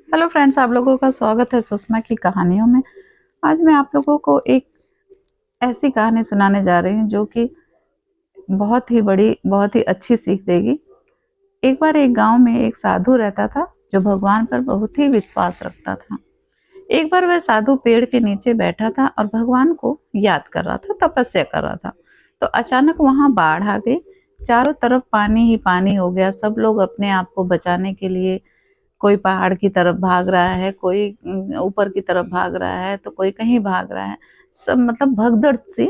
Hello friends, आप लोगों का स्वागत है सुषमा की कहानियों में। आज मैं आप लोगों को एक ऐसी कहानी सुनाने जा रही हूँ जो कि बहुत ही बड़ी, बहुत ही अच्छी सीख देगी। एक बार एक गांव में एक साधु रहता था जो भगवान पर बहुत ही विश्वास रखता था। एक बार वह साधु पेड़ के नीचे बैठा था और भगवान को याद कर रहा था, तपस्या कर रहा था। तो अचानक वहां बाढ़ आ गई। चारों तरफ पानी ही पानी हो गया। सब लोग अपने आप को बचाने के लिए कोई पहाड़ की तरफ भाग रहा है, कोई ऊपर की तरफ भाग रहा है, तो कोई कहीं भाग रहा है। सब मतलब भगदड़ सी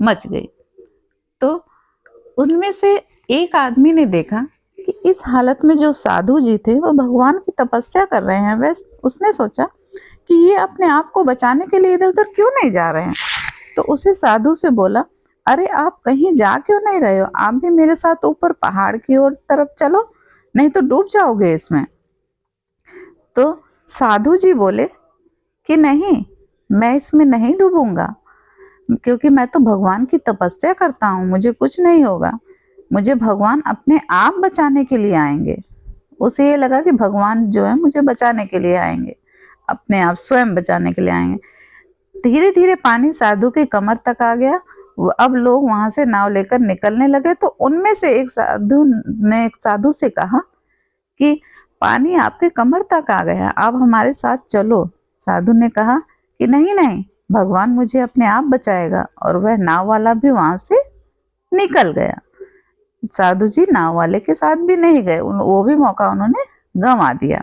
मच गई। तो उनमें से एक आदमी ने देखा कि इस हालत में जो साधु जी थे वो भगवान की तपस्या कर रहे हैं। वह उसने सोचा कि ये अपने आप को बचाने के लिए इधर उधर क्यों नहीं जा रहे हैं। तो उसे साधु से बोला, अरे आप कहीं जा क्यों नहीं रहे हो? आप भी मेरे साथ ऊपर पहाड़ की ओर तरफ चलो, नहीं तो डूब जाओगे इसमें। तो साधु जी बोले कि नहीं, मैं इसमें नहीं डूबूंगा, क्योंकि मैं तो भगवान की तपस्या करता हूँ, मुझे कुछ नहीं होगा। मुझे भगवान अपने आप बचाने के लिए आएंगे। उसे ये लगा कि भगवान जो है मुझे बचाने के लिए आएंगे, अपने आप स्वयं बचाने के लिए आएंगे। धीरे धीरे पानी साधु के कमर तक आ गया। अब लोग वहां से नाव लेकर निकलने लगे। तो उनमें से एक साधु ने एक साधु से कहा कि पानी आपके कमर तक आ गया, आप हमारे साथ चलो। साधु ने कहा कि नहीं नहीं, भगवान मुझे अपने आप बचाएगा। और वह नाव वाला भी वहां से निकल गया। साधु जी नाव वाले के साथ भी नहीं गए, वो भी मौका उन्होंने गंवा दिया।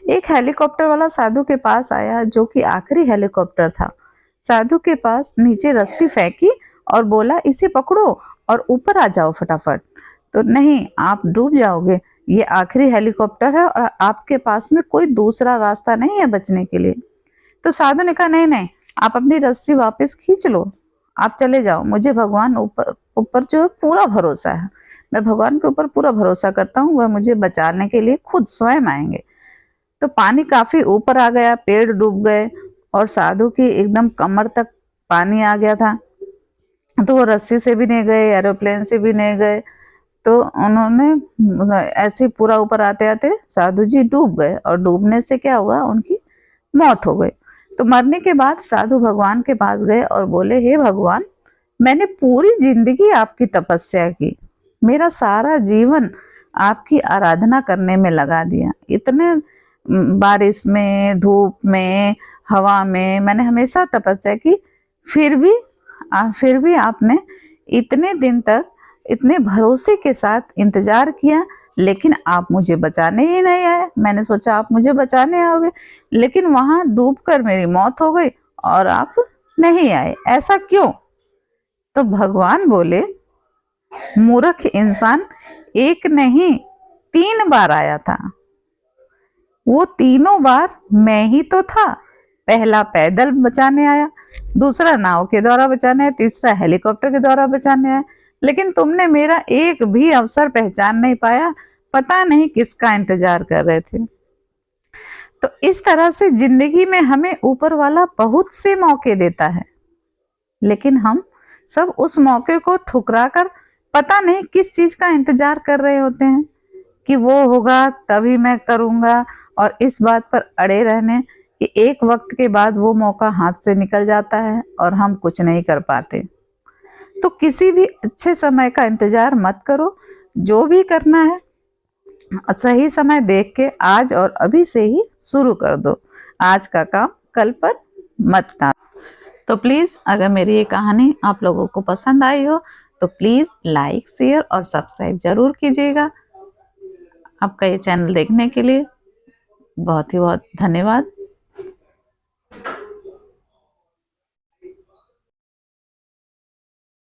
एक हेलीकॉप्टर वाला साधु के पास आया, जो कि आखिरी हेलीकॉप्टर था। साधु के पास नीचे रस्सी फेंकी और बोला, इसे पकड़ो और ऊपर आ जाओ फटाफट। तो नहीं, आप डूब जाओगे, ये आखिरी हेलीकॉप्टर है और आपके पास में कोई दूसरा रास्ता नहीं है बचने के लिए। तो साधु ने कहा, नहीं नहीं, आप अपनी रस्सी वापस खींच लो, आप चले जाओ। मुझे भगवान ऊपर ऊपर जो है पूरा भरोसा है। मैं भगवान के ऊपर पूरा भरोसा करता हूँ, वह मुझे बचाने के लिए खुद स्वयं आएंगे। तो पानी काफी ऊपर आ गया, पेड़ डूब गए और साधु की एकदम कमर तक पानी आ गया था। तो वो रस्सी से भी नहीं गए, एरोप्लेन से भी नहीं गए। तो उन्होंने ऐसे पूरा ऊपर आते आते साधु जी डूब गए और डूबने से क्या हुआ, उनकी मौत हो गई। तो मरने के बाद साधु भगवान के पास गए और बोले, हे भगवान, मैंने पूरी जिंदगी आपकी तपस्या की, मेरा सारा जीवन आपकी आराधना करने में लगा दिया। इतने बारिश में, धूप में, हवा में मैंने हमेशा तपस्या की, फिर भी आपने इतने दिन तक इतने भरोसे के साथ इंतजार किया, लेकिन आप मुझे बचाने ही नहीं आए। मैंने सोचा आप मुझे बचाने आओगे, लेकिन वहां डूबकर मेरी मौत हो गई और आप नहीं आए, ऐसा क्यों? तो भगवान बोले, मूर्ख इंसान, एक नहीं 3 बार आया था। वो तीनों बार मैं ही तो था। पहला पैदल बचाने आया, दूसरा नाव के द्वारा बचाने आया, तीसरा हेलीकॉप्टर के द्वारा बचाने आया। लेकिन तुमने मेरा एक भी अवसर पहचान नहीं पाया, पता नहीं किसका इंतजार कर रहे थे। तो इस तरह से जिंदगी में हमें ऊपर वाला बहुत से मौके देता है, लेकिन हम सब उस मौके को ठुकरा कर पता नहीं किस चीज का इंतजार कर रहे होते हैं कि वो होगा तभी मैं करूंगा, और इस बात पर अड़े रहने कि एक वक्त के बाद वो मौका हाथ से निकल जाता है और हम कुछ नहीं कर पाते। तो किसी भी अच्छे समय का इंतजार मत करो। जो भी करना है सही समय देख के आज और अभी से ही शुरू कर दो। आज का काम कल पर मत टालो। तो प्लीज़, अगर मेरी ये कहानी आप लोगों को पसंद आई हो तो प्लीज़ लाइक, शेयर और सब्सक्राइब जरूर कीजिएगा। आपका ये चैनल देखने के लिए बहुत ही बहुत धन्यवाद।